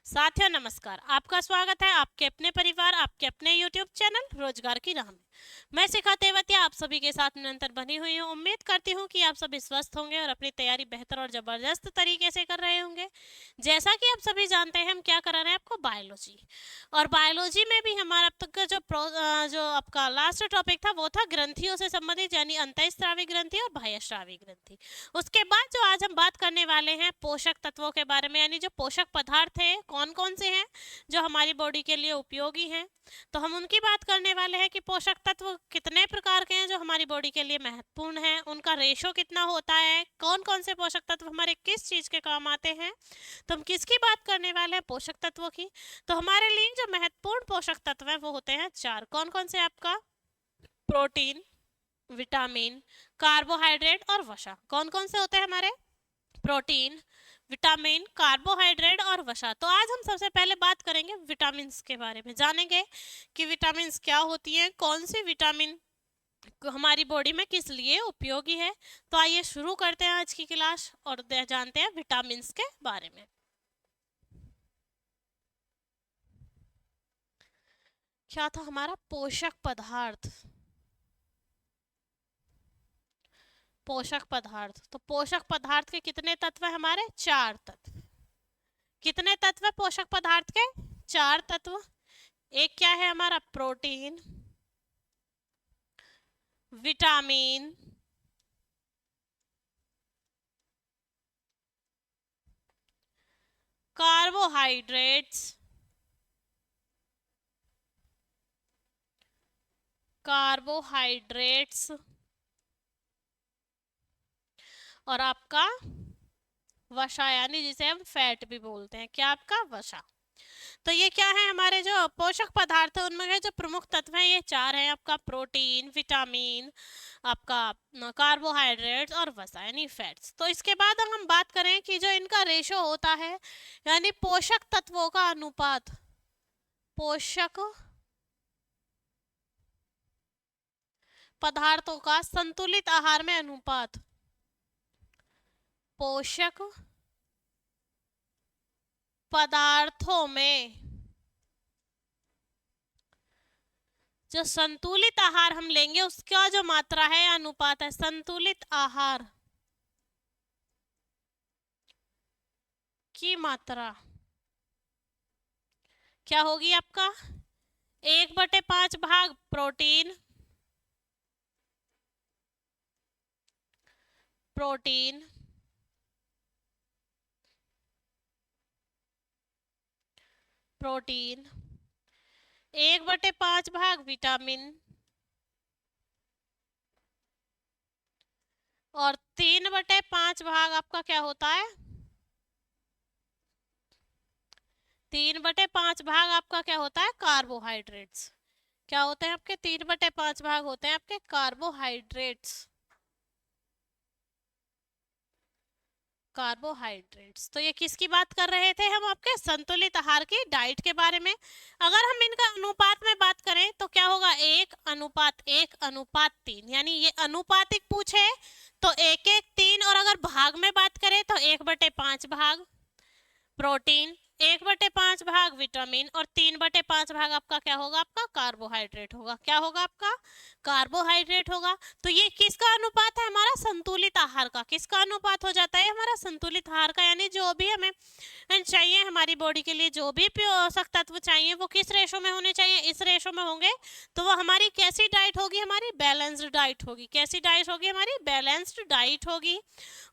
साथियों नमस्कार, आपका स्वागत है आपके अपने परिवार, आपके अपने YouTube चैनल रोजगार की राह में। मैं शिखा तेवतिया आप सभी के साथ निरंतर बनी हुई हूँ। उम्मीद करती हूँ कि आप सभी स्वस्थ होंगे और अपनी तैयारी बेहतर और जबरदस्त तरीके से कर रहे होंगे। जैसा कि आप सभी जानते हैं, हम क्या करा रहे हैं आपको बायोलॉजी, और बायोलॉजी में भी हमारा अब तक का जो आपका लास्ट टॉपिक था वो था ग्रंथियों से संबंधित, यानी अंतःस्रावी ग्रंथि और बाह्यस्रावी ग्रंथि। उसके बाद जो आज हम बात करने वाले हैं पोषक तत्वों के बारे में, यानी जो पोषक पदार्थ है कौन कौन से हैं जो हमारी बॉडी के लिए उपयोगी हैं। तो हम उनकी बात करने वाले हैं कि पोषक तत्व कितने प्रकार के हैं जो हमारी बॉडी के लिए महत्वपूर्ण हैं, उनका रेशो कितना होता है, कौन कौन से पोषक तत्व हमारे किस चीज़ के काम आते हैं। तो हम किसकी बात करने वाले हैं? पोषक तत्वों की। तो हमारे लिए जो महत्वपूर्ण पोषक तत्व हैं वो होते हैं चार। कौन कौन से? आपका प्रोटीन, विटामिन, कार्बोहाइड्रेट और वसा। कौन कौन से होते हैं हमारे? प्रोटीन, विटामिन, कार्बोहाइड्रेट और वसा। तो आज हम सबसे पहले बात करेंगे विटामिन के बारे में, जानेंगे कि विटामिन क्या होती हैं, कौन सी विटामिन हमारी बॉडी में किस लिए उपयोगी है। तो आइए शुरू करते हैं आज की क्लास और जानते हैं विटामिन के बारे में। क्या था हमारा पोषक पदार्थ? पोषक पदार्थ, तो पोषक पदार्थ के कितने तत्व हैं हमारे? चार तत्व। कितने तत्व है पोषक पदार्थ के? चार तत्व। एक क्या है हमारा? प्रोटीन, विटामिन, कार्बोहाइड्रेट्स, कार्बोहाइड्रेट्स और आपका वसा, यानी जिसे हम फैट भी बोलते हैं। क्या? आपका वसा। तो ये क्या है हमारे जो पोषक पदार्थ है उनमें जो प्रमुख तत्व हैं ये चार हैं। आपका प्रोटीन, विटामिन, आपका कार्बोहाइड्रेट्स और वसा यानी फैट्स। तो इसके बाद हम बात करें कि जो इनका रेशो होता है, यानी पोषक तत्वों का अनुपात, पोषक पदार्थों का संतुलित आहार में अनुपात, पोषक पदार्थों में जो संतुलित आहार हम लेंगे उसका जो मात्रा है अनुपात है संतुलित आहार की मात्रा क्या होगी? आपका 1/5 भाग प्रोटीन, प्रोटीन, प्रोटीन, 1/5 भाग विटामिन और 3/5 भाग आपका क्या होता है? 3/5 भाग आपका क्या होता है? कार्बोहाइड्रेट्स। क्या होते हैं आपके? 3/5 भाग होते हैं आपके कार्बोहाइड्रेट्स। कार्बोहाइड्रेट्स। तो ये किसकी बात कर रहे थे हम? आपके संतुलित आहार की डाइट के बारे में। अगर हम इनका अनुपात में बात करें तो क्या होगा? 1:1:3, यानी ये अनुपातिक पूछे तो 1:1:3, और अगर भाग में बात करें तो 1/5 भाग प्रोटीन, 1/5 भाग विटामिन और 3/5 भाग आपका क्या होगा? आपका कार्बोहाइड्रेट होगा। क्या होगा? आपका कार्बोहाइड्रेट होगा। तो ये किसका अनुपात है? हमारा संतुलित आहार का। किसका अनुपात हो जाता है? हमारा संतुलित आहार का, यानी जो भी हमें चाहिए हमारी बॉडी के लिए, जो भी पोषक तत्व चाहिए वो किस रेशो में होने चाहिए? इस रेशो में होंगे तो वो हमारी कैसी डाइट होगी? हमारी बैलेंस्ड डाइट होगी। कैसी डाइट होगी? हमारी बैलेंस्ड डाइट होगी।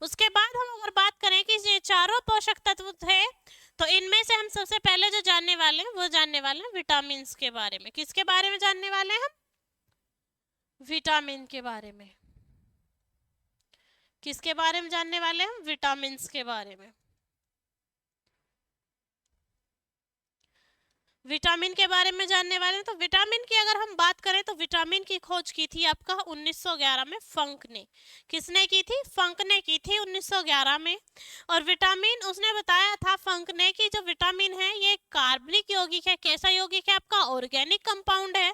उसके बाद हम अगर बात करें कि ये चारों पोषक तत्व थे तो इनमें से हम सबसे पहले जो जानने वाले हैं वो जानने वाले हैं विटामिन के बारे में। किसके बारे में जानने वाले हैं हम? विटामिन के बारे में। किसके बारे में जानने वाले हैं हम? विटामिन के बारे में। विटामिन के बारे में जानने वाले हैं। तो विटामिन की अगर हम बात करें तो विटामिन की खोज की थी आपका 1911 में फंक ने। किसने की थी? फंक ने की थी 1911 में। और विटामिन उसने बताया था फंक ने कि जो विटामिन है ये कार्बनिक यौगिक है। कैसा यौगिक है आपका? ऑर्गेनिक कंपाउंड है,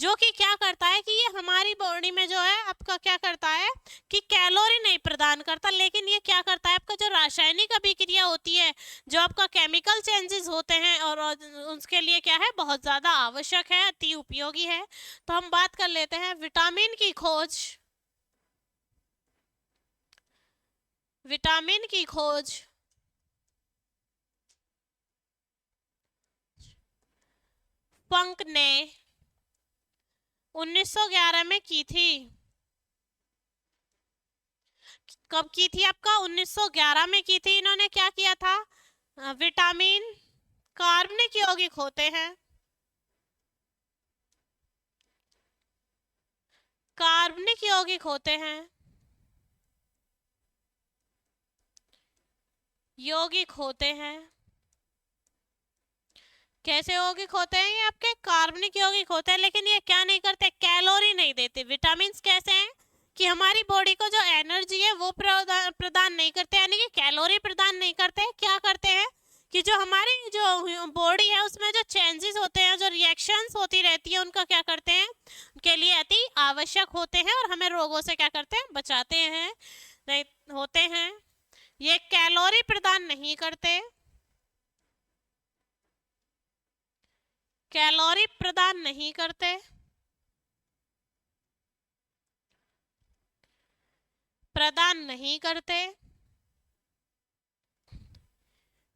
जो कि क्या करता है कि ये हमारी बॉडी में जो है आपका क्या करता है कि कैलोरी नहीं प्रदान करता, लेकिन ये क्या करता है आपका जो रासायनिक अभिक्रिया होती है, जो आपका केमिकल चेंजेस होते हैं, और उसके लिए क्या है, बहुत ज़्यादा आवश्यक है, अति उपयोगी है। तो हम बात कर लेते हैं विटामिन की खोज। विटामिन की खोज पंक ने 1911 में की थी। कब की थी आपका? 1911 में की थी। इन्होंने क्या किया था? विटामिन कार्बनिक यौगिक होते हैं, कार्बनिक यौगिक होते हैं, यौगिक होते हैं। कैसे यौगिक होते हैं? ये आपके कार्बनिक यौगिक होते हैं, लेकिन ये क्या नहीं करते? कैलोरी नहीं देते। विटामिन कैसे हैं कि हमारी बॉडी को जो एनर्जी है वो प्रदान नहीं करते, यानी कि कैलोरी प्रदान नहीं करते। क्या करते हैं कि जो हमारी जो बॉडी है उसमें जो चेंजेस होते हैं, जो रिएक्शंस होती रहती है, उनका क्या करते हैं, उनके लिए अति आवश्यक होते हैं और हमें रोगों से क्या करते हैं, बचाते हैं, नहीं होते हैं। ये कैलोरी प्रदान नहीं करते, कैलोरी प्रदान नहीं करते, प्रदान नहीं करते,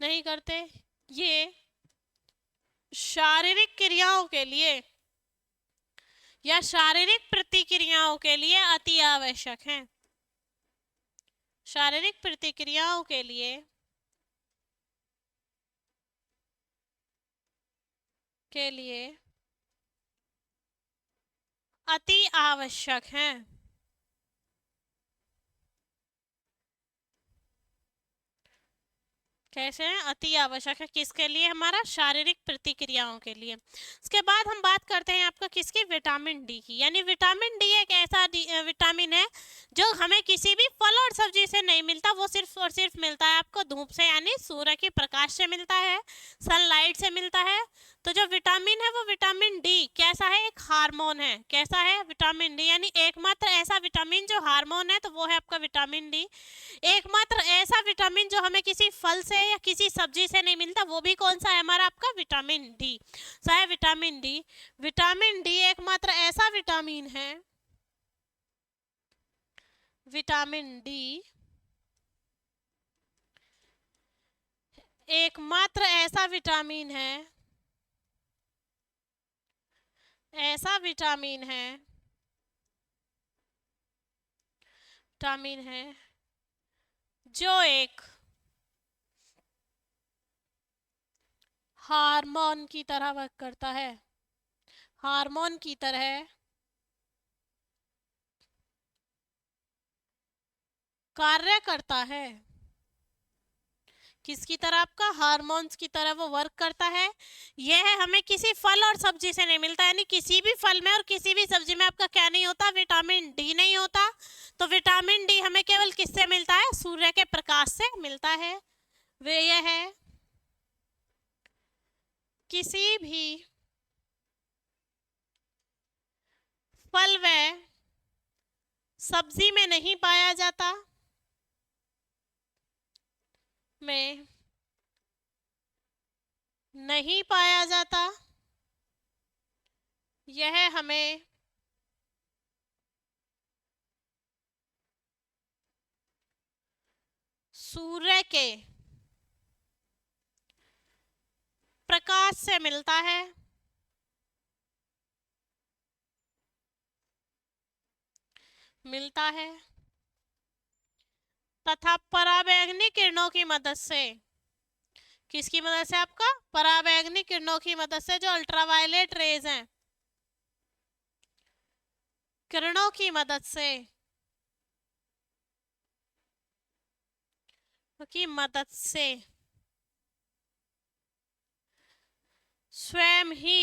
नहीं करते। ये शारीरिक क्रियाओं के लिए या शारीरिक प्रतिक्रियाओं के लिए अति आवश्यक हैं। शारीरिक प्रतिक्रियाओं के लिए अति आवश्यक हैं। कैसे हैं? अति आवश्यक है। किसके लिए? हमारा शारीरिक प्रतिक्रियाओं के लिए। इसके बाद हम बात करते हैं आपका किसकी? विटामिन डी की। यानी विटामिन डी एक ऐसा विटामिन है जो हमें किसी भी फल और सब्जी से नहीं मिलता, वो सिर्फ और सिर्फ मिलता है आपको धूप से, यानी सूर्य के प्रकाश से मिलता है, सनलाइट से मिलता है। तो जो विटामिन है वो विटामिन डी कैसा है? एक हार्मोन है। कैसा है? विटामिन डी, यानी एकमात्र ऐसा विटामिन जो हार्मोन है, तो वो है आपका विटामिन डी। एकमात्र ऐसा विटामिन जो हमें किसी फल से या किसी सब्जी से नहीं मिलता, वो भी कौन सा है? हमारा आपका विटामिन डी। सा है विटामिन डी। विटामिन डी एकमात्र ऐसा विटामिन है, विटामिन डी एकमात्र ऐसा विटामिन है, ऐसा विटामिन है, विटामिन है जो एक हार्मोन की तरह वर्क करता है, हार्मोन की तरह कार्य करता है। किसकी तरह? आपका हार्मोन्स की तरह वो वर्क करता है। यह है हमें किसी फल और सब्जी से नहीं मिलता, यानी किसी भी फल में और किसी भी सब्जी में आपका क्या नहीं होता? विटामिन डी नहीं होता। तो विटामिन डी हमें केवल किससे मिलता है? सूर्य के प्रकाश से मिलता है। वे यह है किसी भी फल व सब्जी में नहीं पाया जाता, में नहीं पाया जाता। यह हमें सूर्य के प्रकाश से मिलता है, मिलता है, तथा पराबैंगनी किरणों की मदद से। किसकी मदद से? आपका पराबैंगनी किरणों की मदद से, जो अल्ट्रावायलेट रेज हैं, किरणों की मदद से, की मदद से स्वयं ही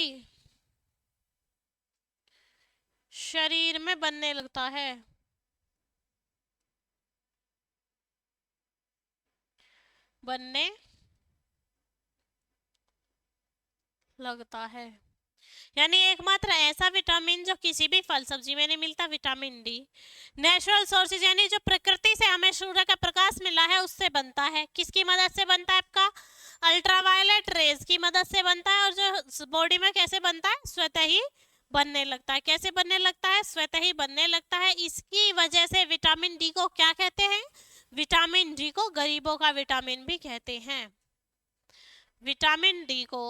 शरीर में बनने लगता है, बनने लगता है। यानी एकमात्र ऐसा विटामिन जो किसी भी फल सब्जी में नहीं मिलता, विटामिन डी। नेचुरल सोर्सेज यानी जो प्रकृति से हमें सूर्य का प्रकाश मिला है उससे बनता है। किसकी मदद से बनता है? आपका अल्ट्रावायलेट रेज की मदद से बनता है। और जो बॉडी में कैसे बनता है? स्वतः ही बनने लगता है। कैसे बनने लगता है? स्वतः ही बनने लगता है। इसकी वजह से विटामिन डी को क्या कहते हैं? विटामिन डी को गरीबों का विटामिन भी कहते हैं। विटामिन डी को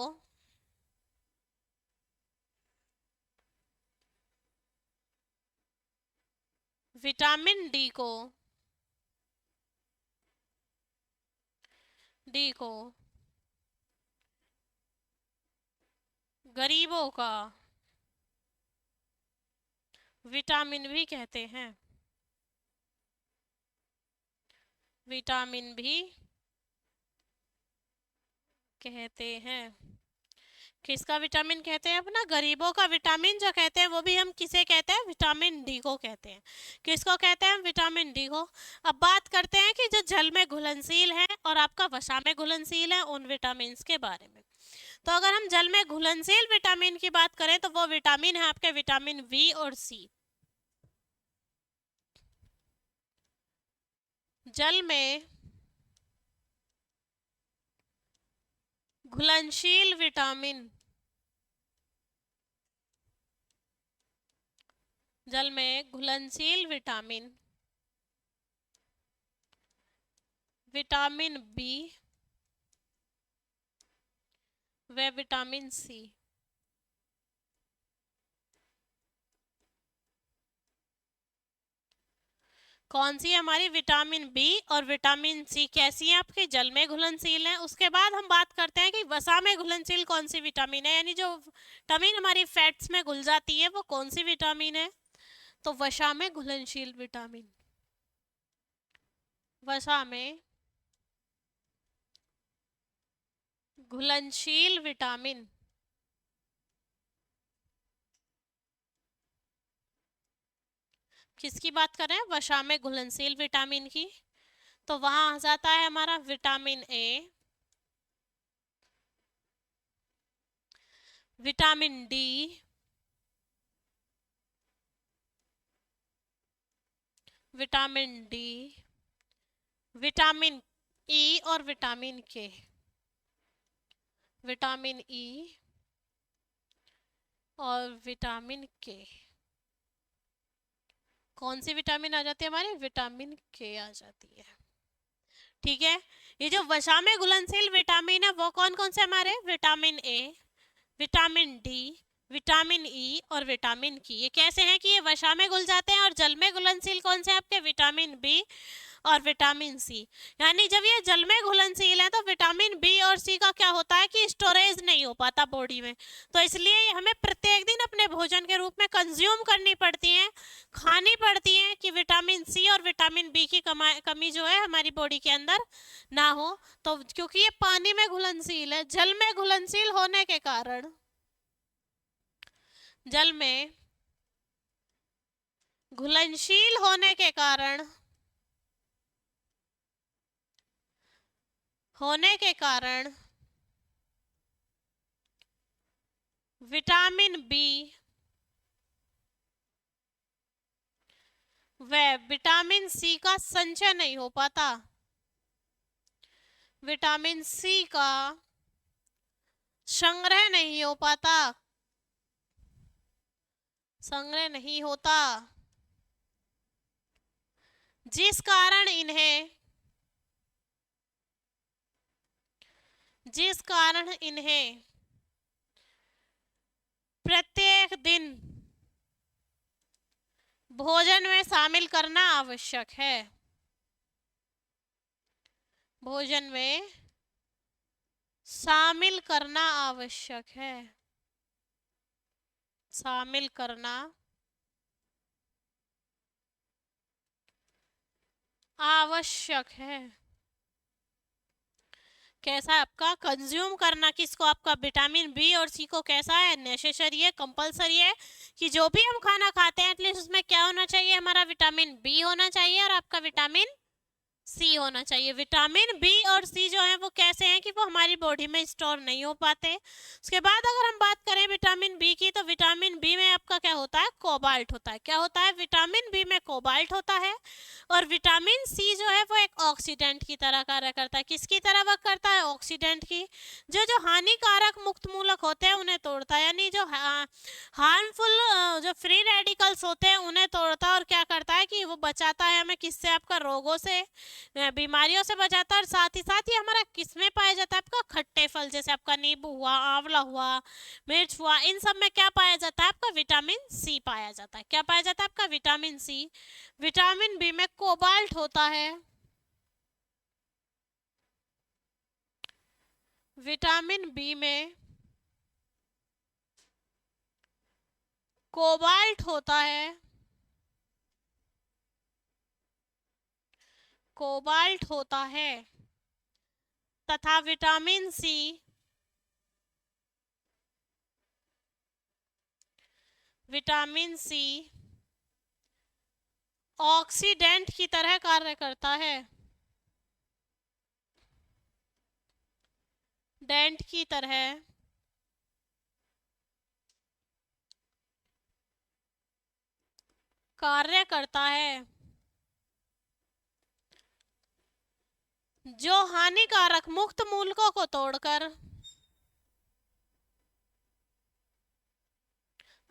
विटामिन डी को गरीबों का विटामिन भी कहते हैं। विटामिन भी कहते हैं। किसका विटामिन कहते हैं? अपना गरीबों का विटामिन जो कहते हैं वो भी हम किसे कहते हैं? विटामिन डी को कहते हैं। किसको कहते हैं? विटामिन डी को। अब बात करते हैं कि जो जल में घुलनशील है और आपका वसा में घुलनशील है उन विटामिन के बारे में। तो अगर हम जल में घुलनशील विटामिन की बात करें तो वो विटामिन है आपके विटामिन बी और सी। जल में घुलनशील विटामिन, जल में घुलनशील विटामिन विटामिन बी व विटामिन सी। कौन सी हमारी? विटामिन बी और विटामिन सी कैसी है? आपके जल में घुलनशील है। उसके बाद हम बात करते हैं कि वसा में घुलनशील कौन सी विटामिन है, यानी जो विटामिन हमारी फैट्स में घुल जाती है वो कौन सी विटामिन है? तो वसा में घुलनशील विटामिन। वसा में घुलनशील विटामिन किसकी बात कर रहे हैं? वसा में घुलनशील विटामिन की। तो वहां आ जाता है हमारा vitamin A, vitamin D, vitamin D, vitamin E और विटामिन के। विटामिन ई और विटामिन के। कौन सी विटामिन आ जाती है हमारी? विटामिन के आ जाती है। ठीक है। ये जो वसा में घुलनशील विटामिन है वो कौन कौन से हमारे? Vitamin A, vitamin D, vitamin E और विटामिन की। ये कैसे हैं कि ये वसा में घुल जाते हैं। और जल में घुलनशील कौन से आपके? विटामिन बी और विटामिन सी। यानी जब ये जल में घुलनशील है तो विटामिन बी और सी का क्या होता है कि स्टोरेज नहीं हो पाता बॉडी में। तो इसलिए ये हमें प्रत्येक दिन अपने भोजन के रूप में कंज्यूम करनी पड़ती है, खानी पड़ती है कि विटामिन सी और विटामिन बी की कमी जो है हमारी बॉडी के अंदर ना हो। तो क्योंकि ये पानी में घुलनशील है, जल में घुलनशील होने के कारण, जल में घुलनशील होने के कारण विटामिन बी व विटामिन सी का संचय नहीं हो पाता। विटामिन सी का संग्रह नहीं हो पाता, संग्रह नहीं होता, जिस कारण इन्हें प्रत्येक दिन भोजन में शामिल करना आवश्यक है। भोजन में शामिल करना आवश्यक है। शामिल करना आवश्यक है। कैसा है आपका? कंज्यूम करना किसको? आपका विटामिन बी और सी को। कैसा है? नेसेसरी है, कंपलसरी है कि जो भी हम खाना खाते हैं एटलीस्ट उसमें क्या होना चाहिए? हमारा विटामिन बी होना चाहिए और आपका विटामिन सी होना चाहिए। विटामिन बी और सी जो है वो कैसे हैं कि वो हमारी बॉडी में स्टोर नहीं हो पाते। उसके बाद अगर हम बात करें विटामिन बी की, तो विटामिन बी में आपका क्या होता है, कोबाल्ट होता है। क्या होता है, विटामिन बी में कोबाल्ट होता है। और विटामिन सी जो है वो एक ऑक्सीडेंट की तरह कार्य करता है। किसकी तरह वर्क करता है, ऑक्सीडेंट की। जो जो हानिकारक मुक्त मूलक होते हैं उन्हें तोड़ता है, यानी जो हार्मफुल जो फ्री रेडिकल्स होते हैं उन्हें तोड़ता है। और क्या करता है कि वो बचाता है हमें किससे, आपका रोगों से, बीमारियों से बचाता है। और साथ ही साथ ये हमारा किसमें पाया जाता है, आपका खट्टे फल, जैसे आपका नींबू हुआ, आंवला हुआ, मिर्च हुआ, इन सब में क्या पाया जाता है, आपका विटामिन सी पाया जाता है। क्या पाया जाता है, आपका विटामिन सी। विटामिन बी में कोबाल्ट होता है। विटामिन बी में कोबाल्ट होता है। कोबाल्ट होता है तथा विटामिन सी ऑक्सीडेंट की तरह कार्य करता है। डेंट की तरह कार्य करता है, जो हानिकारक मुक्त मूलकों को तोड़कर,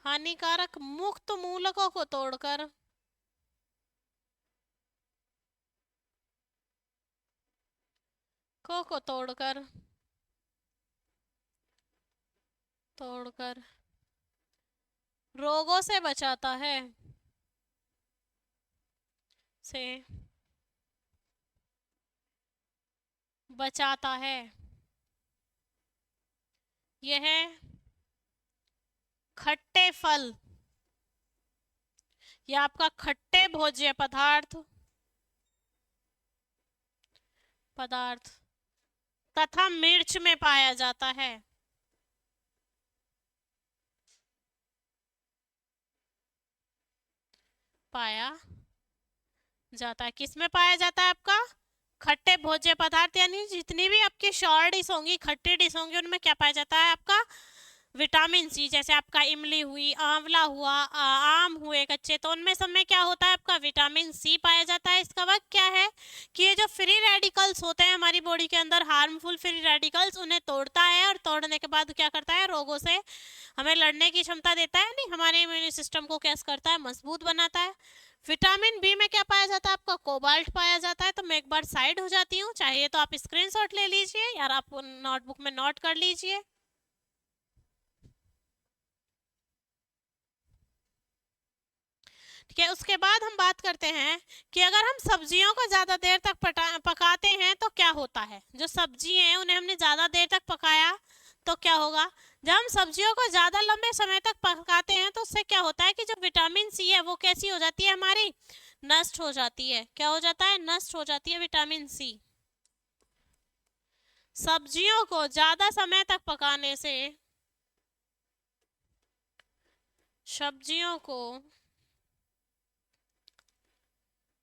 हानिकारक मुक्त मूलकों को तोड़कर को तोड़कर तोड़कर रोगों से बचाता है, से बचाता है। यह खट्टे फल या आपका खट्टे भोज्य पदार्थ तथा मिर्च में पाया जाता है। पाया जाता है, किस में पाया जाता है, आपका खट्टे भोज्य पदार्थ, यानी जितनी भी आपकी शॉर्ट डिश होंगी, खट्टी डिश होंगी, उनमें क्या पाया जाता है, आपका विटामिन सी। जैसे आपका इमली हुई, आंवला हुआ, आम हुए कच्चे, तो उनमें सब में क्या होता है, आपका विटामिन सी पाया जाता है। इसका वर्क क्या है कि ये जो फ्री रेडिकल्स होते हैं हमारी बॉडी के अंदर, हार्मफुल फ्री रेडिकल्स, उन्हें तोड़ता है। और तोड़ने के बाद क्या करता है, रोगों से हमें लड़ने की क्षमता देता है, नहीं हमारे इम्यून सिस्टम को क्या करता है, मजबूत बनाता है। विटामिन बी में क्या पाया जाता है, आपका कोबाल्ट पाया जाता है। तो मैं एक बार साइड हो जाती हूँ, चाहिए तो आप स्क्रीनशॉट ले लीजिए या आप नोटबुक में नोट कर लीजिए। ठीक है, उसके बाद हम बात करते हैं कि अगर हम सब्जियों को ज़्यादा देर तक पकाते हैं तो क्या होता है। जो सब्जी हैं उन्हें हमने ज़्यादा देर तक पकाया तो क्या होगा, जब हम सब्जियों को ज़्यादा लंबे समय तक पकाते हैं तो उससे क्या होता है कि जो विटामिन सी है वो कैसी हो जाती है, हमारी नष्ट हो जाती है। क्या हो जाता है, नष्ट हो जाती है विटामिन सी। सब्जियों को ज़्यादा समय तक पकाने से, सब्जियों को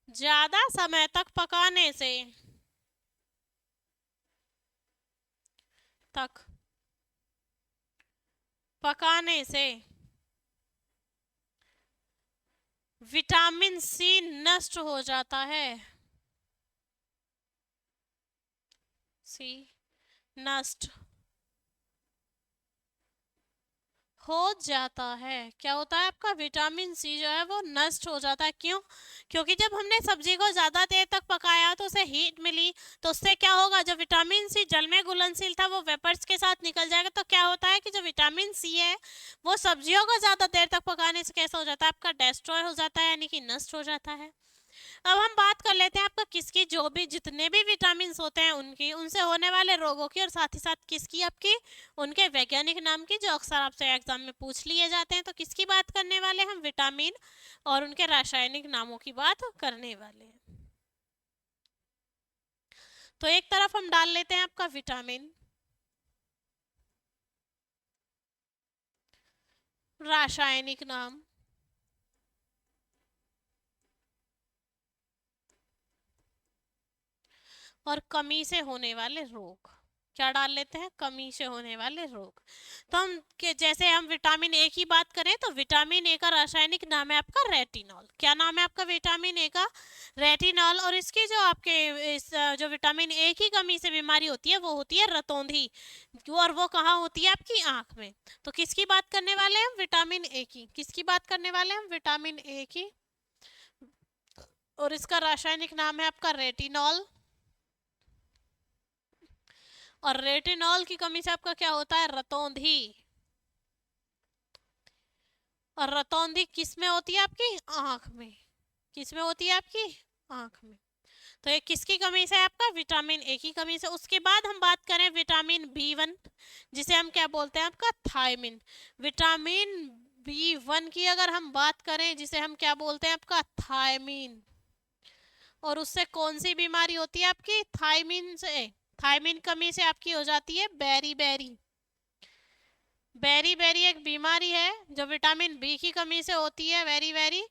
ज़्यादा समय तक पकाने से तक पकाने से विटामिन सी नष्ट हो जाता है। सी नष्ट हो जाता है। क्या होता है, आपका विटामिन सी जो है वो नष्ट हो जाता है। क्यों, क्योंकि जब हमने सब्जी को ज़्यादा देर तक पकाया तो उसे हीट मिली, तो उससे क्या होगा, जो विटामिन सी जल में घुलनशील था वो वेपर्स के साथ निकल जाएगा। तो क्या होता है कि जो विटामिन सी है वो सब्जियों को ज़्यादा देर तक पकाने से कैसा हो जाता है, आपका डेस्ट्रॉय हो जाता है, यानी कि नष्ट हो जाता है। अब हम बात कर लेते हैं आपका किसकी, जो भी जितने भी विटामिन होते हैं उनकी, उनसे होने वाले रोगों की, और साथ ही साथ किसकी, आपकी उनके वैज्ञानिक नाम की, जो अक्सर आपसे एग्जाम में पूछ लिए जाते हैं। तो किसकी बात करने वाले हम, विटामिन और उनके रासायनिक नामों की बात करने वाले हैं। तो एक तरफ हम डाल लेते हैं आपका विटामिन, रासायनिक नाम, और कमी से होने वाले रोग। क्या डाल लेते हैं? कमी से होने वाले रोग। तो हम जैसे हम विटामिन ए की बात करें तो विटामिन ए का रासायनिक नाम है आपका रेटिनॉल। क्या नाम है आपका विटामिन ए का? रेटिनॉल। और इसकी जो आपके जो विटामिन ए की कमी से बीमारी होती है वो होती है रतौंधी। और वो कहाँ होती है? आपकी आंख में। तो किसकी बात करने वाले हैं हम? विटामिन ए की। किसकी बात करने वाले हैं हम? विटामिन ए की। और इसका रासायनिक नाम है आपका रेटिनॉल। और रेटिनॉल की कमी से आपका क्या होता है? रतौंधी। और रतौंधी किस में होती है? आपकी आंख में। किस में होती है? आपकी आंख में। तो ये किसकी कमी से है? आपका विटामिन ए की कमी से। उसके बाद हम बात करें विटामिन बी 1, जिसे हम क्या बोलते हैं? आपका थायमिन। विटामिन बी 1 की अगर हम बात करें, जिसे हम क्या बोलते हैं? आपका थायमिन। और उससे कौन सी बीमारी होती है आपकी? थायमिन से। थायमिन कमी से आपकी हो जाती है बेरी बेरी। बेरी बेरी एक बीमारी है जो विटामिन बी की कमी से होती है, वेरी वेरी।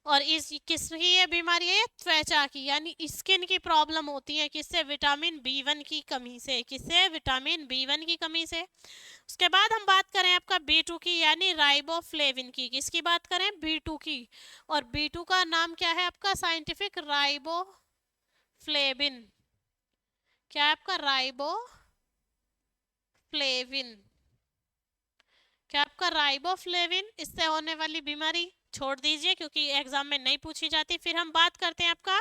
और इस किसकी ये बीमारी है? त्वचा की, यानी स्किन की प्रॉब्लम होती है। किससे? विटामिन बी 1 की कमी से। किससे? विटामिन बी 1 की कमी से। उसके बाद हम बात करें आपका बी 2 की, यानी राइबोफ्लेविन की। किसकी बात करें? बी 2 की। और बी 2 का नाम क्या है आपका साइंटिफिक? राइबोफ्लेविन। क्या है आपका? राइबोफ्लेविन। क्या आपका? राइबोफ्लेविन। इससे होने वाली बीमारी छोड़ दीजिए क्योंकि एग्जाम में नहीं पूछी जाती। फिर हम बात करते हैं आपका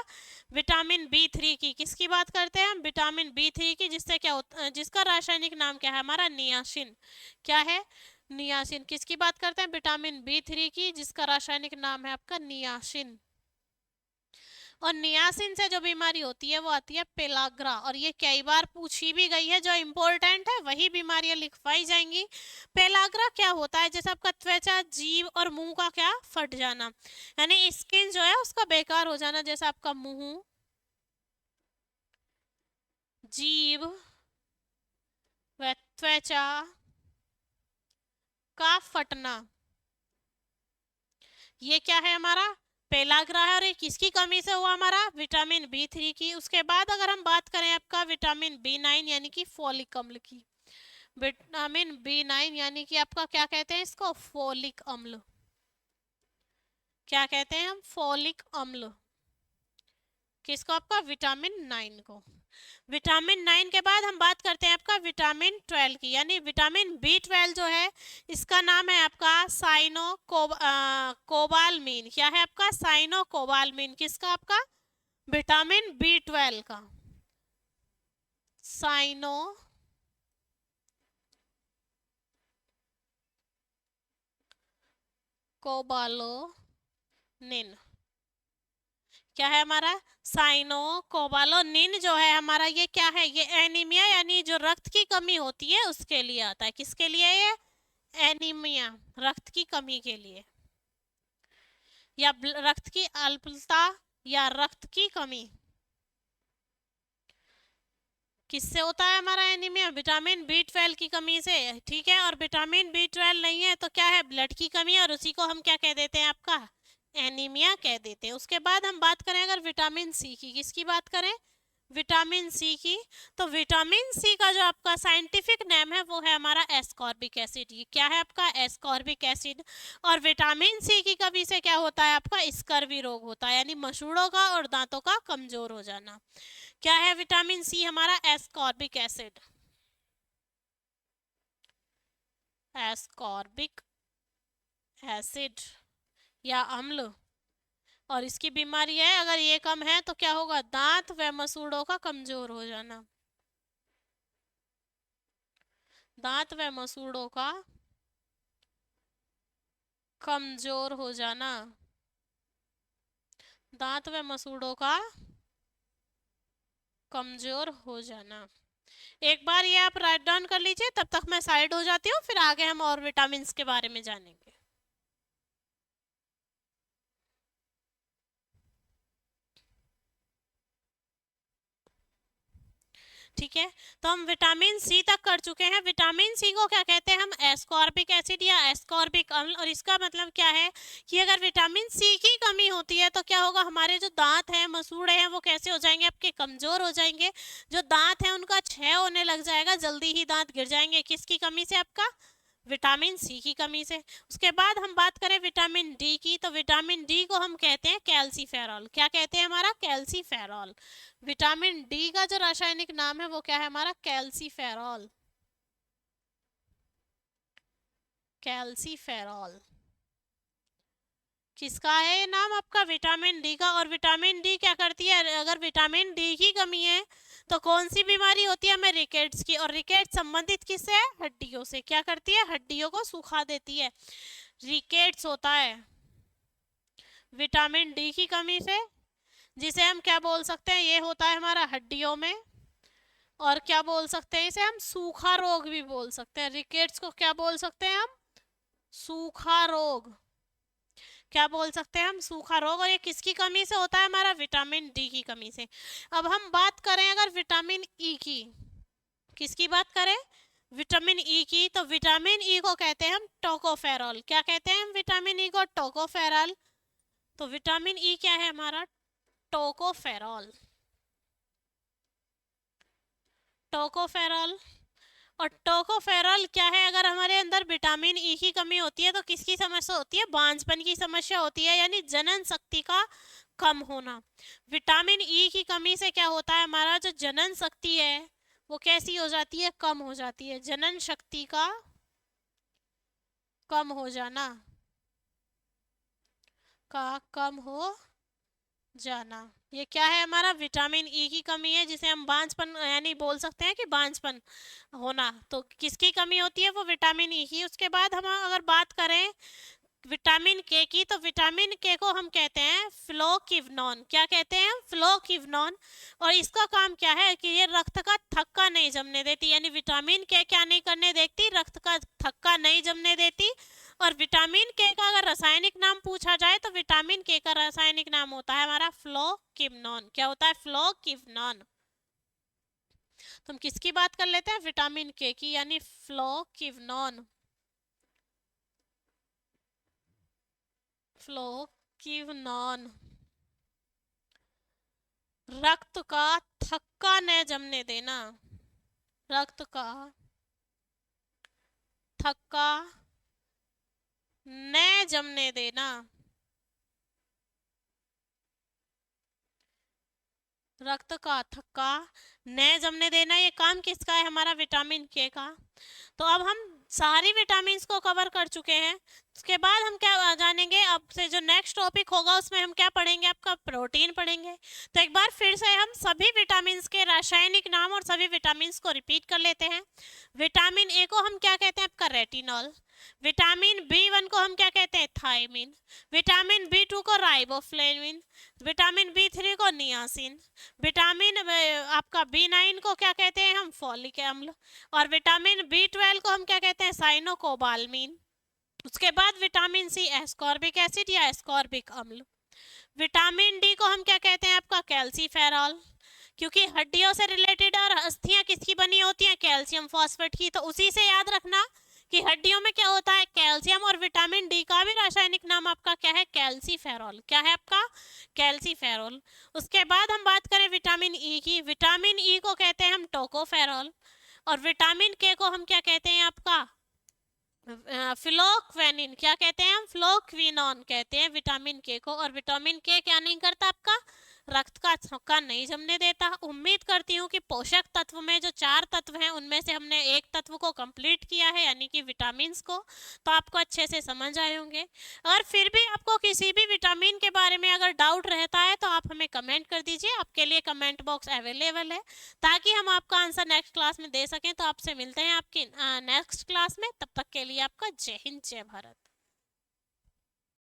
विटामिन बी 3 की। किसकी बात करते हैं हम? विटामिन बी 3 की। जिससे क्या होता, जिसका रासायनिक नाम क्या है हमारा? नियासिन। क्या है? नियासिन। किसकी बात करते हैं? विटामिन बी 3 की, जिसका रासायनिक नाम है आपका नियासिन। और नियासिन से जो बीमारी होती है वो आती है पेलाग्रा। और ये कई बार पूछी भी गई है। जो इम्पोर्टेंट है वही बीमारियां लिखवाई जाएंगी। पेलाग्रा क्या होता है? जैसे आपका त्वचा, जीभ और मुंह का क्या? फट जाना, यानी स्किन जो है उसका बेकार हो जाना। जैसे आपका मुंह, जीभ व त्वचा का फटना, ये क्या है हमारा? पेलाग्रा है। और ये किसकी कमी से हुआ? हमारा विटामिन बी 3 की। उसके बाद अगर हम बात करें आपका विटामिन बी 9 यानी कि फोलिक अम्ल की। विटामिन बी 9 यानी कि आपका क्या कहते हैं इसको? फोलिक अम्ल। क्या कहते हैं हम? फोलिक अम्ल। किसको? आपका विटामिन 9 को। विटामिन 9 के बाद हम बात करते हैं आपका विटामिन 12 की, यानी विटामिन बी 12 जो है इसका नाम है आपका कोबालमीन। क्या है आपका? कोबालमीन। किसका? आपका विटामिन बी 12 का साइनो कोबालोनिन। क्या है हमारा? कोबालोनिन जो है हमारा, ये क्या है? ये एनीमिया यानी जो रक्त की कमी होती है उसके लिए आता है। किसके लिए? ये एनीमिया, रक्त की कमी के लिए, या रक्त की अल्पता, या रक्त की कमी। किससे होता है हमारा एनीमिया? विटामिन बी 12 की कमी से। ठीक है। और विटामिन बी 12 नहीं है तो क्या है? ब्लड की कमी है। और उसी को हम क्या कह देते हैं? आपका एनीमिया कह देते हैं। उसके बाद हम बात करें अगर विटामिन सी की। किसकी बात करें? विटामिन सी की। तो विटामिन सी का जो आपका साइंटिफिक नेम है वो है हमारा एस्कॉर्बिक एसिड। ये क्या है आपका? Ascorbic acid. और विटामिन सी की कमी से क्या होता है? आपका स्कर्वी रोग होता है, यानी मसूड़ों का और दांतों का कमजोर हो जाना। क्या है विटामिन सी? हमारा एस्कॉर्बिक एसिड। एस्कॉर्बिक एसिड या अम्ल। और इसकी बीमारी है, अगर ये कम है तो क्या होगा? दांत व मसूड़ों का कमजोर हो जाना। दांत व मसूड़ों का कमजोर हो जाना। दांत व मसूड़ों का कमजोर हो जाना। एक बार ये आप राइट डाउन कर लीजिए, तब तक मैं साइड हो जाती हूँ, फिर आगे हम और विटामिन के बारे में जानेंगे। ठीक है, तो हम विटामिन सी तक कर चुके हैं। विटामिन सी को क्या कहते हैं हम, एस्कॉर्बिक एसिड या एस्कॉर्बिक अम्ल। और इसका मतलब क्या है कि अगर विटामिन सी की कमी होती है तो क्या होगा, हमारे जो दांत हैं, मसूड़े हैं, वो कैसे हो जाएंगे, आपके कमजोर हो जाएंगे। जो दांत हैं उनका क्षय होने लग जाएगा, जल्दी ही दांत गिर जाएंगे। किसकी कमी से, आपका विटामिन सी की कमी से। उसके बाद हम बात करें विटामिन डी की, तो विटामिन डी को हम कहते हैं कैल्सीफेरॉल। क्या कहते हैं, हमारा कैल्सीफेरॉल। विटामिन डी का जो रासायनिक नाम है वो क्या है, हमारा कैल्सीफेरॉल। कैल्सीफेरॉल किसका है ये नाम, आपका विटामिन डी का। और विटामिन डी क्या करती है, अगर विटामिन डी की कमी है तो कौन सी बीमारी होती है हमें, रिकेट्स की। और रिकेट्स संबंधित किससे है, हड्डियों से। क्या करती है, हड्डियों को सुखा देती है, रिकेट्स होता है विटामिन डी की कमी से, जिसे हम क्या बोल सकते हैं, ये होता है हमारा हड्डियों में। और क्या बोल सकते हैं इसे, हम सूखा रोग भी बोल सकते हैं। रिकेट्स को क्या बोल सकते हैं हम, सूखा रोग। क्या बोल सकते हैं हम, सूखा रोग। और ये किसकी कमी से होता है, हमारा विटामिन डी की कमी से। अब हम बात करें अगर विटामिन ई की, किसकी बात करें, विटामिन ई की, तो विटामिन ई को कहते हैं हम टोकोफेरॉल। क्या कहते हैं हम विटामिन ई को, टोकोफेरॉल। तो विटामिन ई क्या है हमारा, टोकोफेरॉल। टोकोफेरॉल। और टोकोफेरॉल क्या है, अगर हमारे अंदर विटामिन ई की कमी होती है तो किसकी समस्या होती है, बांझपन की समस्या होती है, यानी जनन शक्ति का कम होना। विटामिन ई की कमी से क्या होता है, हमारा जो जनन शक्ति है वो कैसी हो जाती है, कम हो जाती है। जनन शक्ति का कम हो जाना, कम हो जाना, ये क्या है हमारा, विटामिन ई की कमी है, जिसे हम बांझपन यानी बोल सकते हैं कि बांझपन होना। तो किसकी कमी होती है, वो विटामिन ई की। उसके बाद हम अगर बात करें विटामिन के की, तो विटामिन के को हम कहते हैं फ्लोकिवनॉन। क्या कहते हैं हम, फ्लोकिवनॉन। और इसका काम क्या है कि ये रक्त का थक्का नहीं जमने देती, यानी विटामिन के क्या नहीं करने देती, रक्त का थक्का नहीं जमने देती। और विटामिन के का अगर रासायनिक नाम पूछा जाए तो विटामिन के का रासायनिक नाम होता है हमारा फ्लोकिवनॉन। क्या होता है, फ्लोकिवनॉन। तो हम किसकी बात कर लेते हैं, विटामिन के की, यानी फ्लोकिवनॉन। फ्लोकिवनॉन रक्त का थक्का न जमने देना, रक्त का थक्का न जमने देना, रक्त का थक्का न जमने देना, ये काम किसका है, हमारा विटामिन के का। तो अब हम सारी विटामिन को कवर कर चुके हैं। उसके बाद हम क्या जानेंगे, अब से जो नेक्स्ट टॉपिक होगा उसमें हम क्या पढ़ेंगे, आपका प्रोटीन पढ़ेंगे। तो एक बार फिर से हम सभी विटामिन के रासायनिक नाम और सभी विटामिन को रिपीट कर लेते हैं। विटामिन ए को हम क्या कहते हैं, आपका रेटिनॉल। विटामिन बी1 को हम क्या कहते हैं, थायमिन। विटामिन बी2 को राइबोफ्लेविन। विटामिन बी3 को नियासिन। विटामिन आपका बी9 को क्या कहते हैं हम, फॉलिक अम्ल। और विटामिन बी12 को हम क्या कहते हैं, साइनोकोबाल्मीन। उसके बाद विटामिन सी एस्कॉर्बिक एसिड या एस्कॉर्बिक अम्ल। विटामिन डी को हम क्या कहते हैं, आपका कैल्सीफेरॉल, क्योंकि हड्डियों से रिलेटेड और अस्थियां किसकी बनी होती हैं, कैल्शियम फॉस्फेट की। तो उसी से याद रखना कि हड्डियों में क्या होता है, कैल्शियम। और विटामिन डी का भी रासायनिक नाम आपका क्या है, कैल्सीफेरॉल। क्या है आपका, कैल्सीफेरॉल। उसके बाद हम बात करें विटामिन ई की, विटामिन ई को कहते हैं हम टोकोफेरॉल। और विटामिन के को हम क्या कहते हैं, आपका फ्लोक्वेनिन। क्या कहते हैं हम, फ्लोक्विनॉन कहते हैं विटामिन के को। और विटामिन के क्या नहीं करता, आपका रक्त का थक्का नहीं जमने देता। उम्मीद करती हूँ कि पोषक तत्व में जो 4 तत्व हैं उनमें से हमने एक तत्व को कंप्लीट किया है, यानी कि विटामिन को। तो आपको अच्छे से समझ आए होंगे। अगर फिर भी आपको किसी भी विटामिन के बारे में अगर डाउट रहता है तो आप हमें कमेंट कर दीजिए, आपके लिए कमेंट बॉक्स अवेलेबल है, ताकि हम आपका आंसर नेक्स्ट क्लास में दे सकें। तो आपसे मिलते हैं आपकी नेक्स्ट क्लास में, तब तक के लिए आपका जय हिंद, जय भारत।